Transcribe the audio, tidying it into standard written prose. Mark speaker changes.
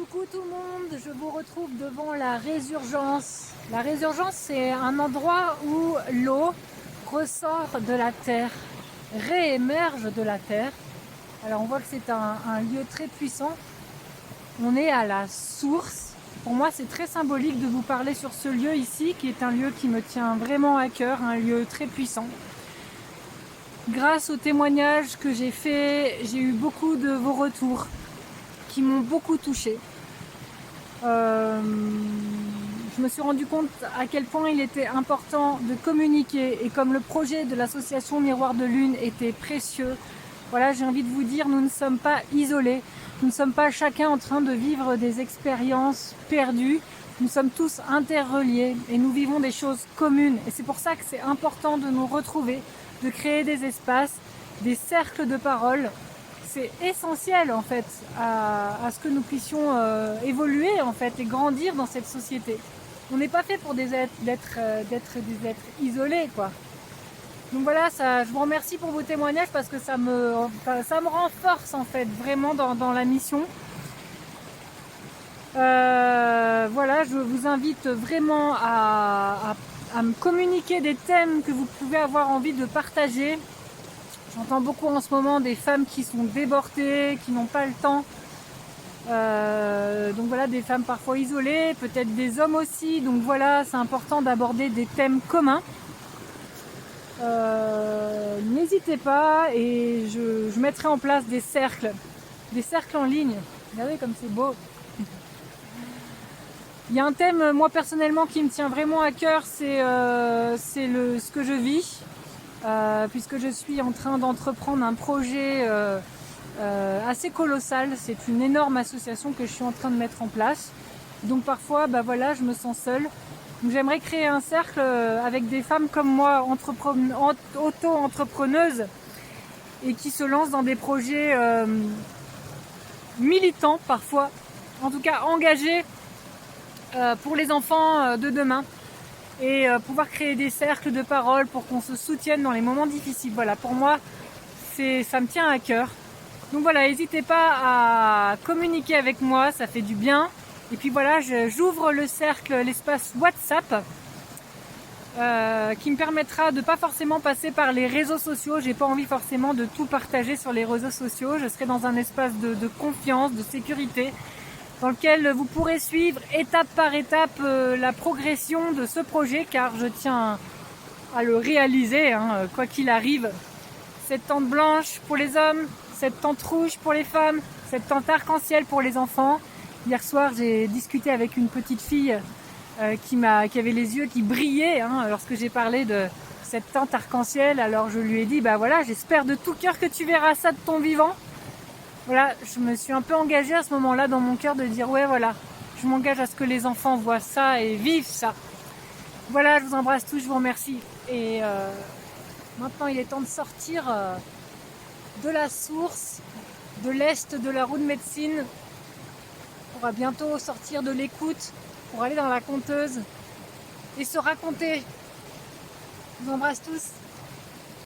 Speaker 1: Coucou tout le monde, je vous retrouve devant la Résurgence. La Résurgence, c'est un endroit où l'eau ressort de la terre, réémerge de la terre. Alors on voit que c'est un lieu très puissant. On est à la source. Pour moi, c'est très symbolique de vous parler sur ce lieu ici, qui est un lieu qui me tient vraiment à cœur, un lieu très puissant. Grâce aux témoignages que j'ai faits, j'ai eu beaucoup de vos retours qui m'ont beaucoup touchée. Je me suis rendu compte à quel point il était important de communiquer, et comme le projet de l'association Miroir de Lune était précieux, voilà, j'ai envie de vous dire, nous ne sommes pas isolés, nous ne sommes pas chacun en train de vivre des expériences perdues, nous sommes tous interreliés et nous vivons des choses communes, et c'est pour ça que c'est important de nous retrouver, de créer des espaces, des cercles de parole. C'est essentiel en fait à ce que nous puissions évoluer en fait et grandir dans cette société. On n'est pas fait pour d'être des êtres isolés quoi. Donc voilà, je vous remercie pour vos témoignages parce que ça me renforce en fait vraiment dans la mission. Voilà, je vous invite vraiment à me communiquer des thèmes que vous pouvez avoir envie de partager. J'entends beaucoup en ce moment des femmes qui sont débordées, qui n'ont pas le temps. Donc voilà, des femmes parfois isolées, peut-être des hommes aussi. Donc voilà, c'est important d'aborder des thèmes communs. N'hésitez pas et je mettrai en place des cercles en ligne. Regardez comme c'est beau. Il y a un thème, moi personnellement, qui me tient vraiment à cœur, c'est ce que je vis. Puisque je suis en train d'entreprendre un projet assez colossal. C'est une énorme association que je suis en train de mettre en place. Donc parfois, voilà, je me sens seule. Donc j'aimerais créer un cercle avec des femmes comme moi, auto-entrepreneuses, et qui se lancent dans des projets militants parfois, en tout cas engagés pour les enfants de demain. Et pouvoir créer des cercles de parole pour qu'on se soutienne dans les moments difficiles. Voilà, pour moi, ça me tient à cœur. Donc voilà, n'hésitez pas à communiquer avec moi, ça fait du bien. Et puis voilà, j'ouvre le cercle, l'espace WhatsApp, qui me permettra de pas forcément passer par les réseaux sociaux. J'ai pas envie forcément de tout partager sur les réseaux sociaux. Je serai dans un espace de confiance, de sécurité, dans lequel vous pourrez suivre étape par étape la progression de ce projet, car je tiens à le réaliser, quoi qu'il arrive. Cette tente blanche pour les hommes, cette tente rouge pour les femmes, cette tente arc-en-ciel pour les enfants. Hier soir, j'ai discuté avec une petite fille qui avait les yeux qui brillaient lorsque j'ai parlé de cette tente arc-en-ciel. Alors je lui ai dit, voilà, j'espère de tout cœur que tu verras ça de ton vivant. Voilà, je me suis un peu engagée à ce moment-là dans mon cœur de dire ouais voilà, je m'engage à ce que les enfants voient ça et vivent ça. Voilà, je vous embrasse tous, je vous remercie. Et maintenant il est temps de sortir de la source, de l'est de la roue de médecine. On va bientôt sortir de l'écoute pour aller dans la conteuse et se raconter. Je vous embrasse tous.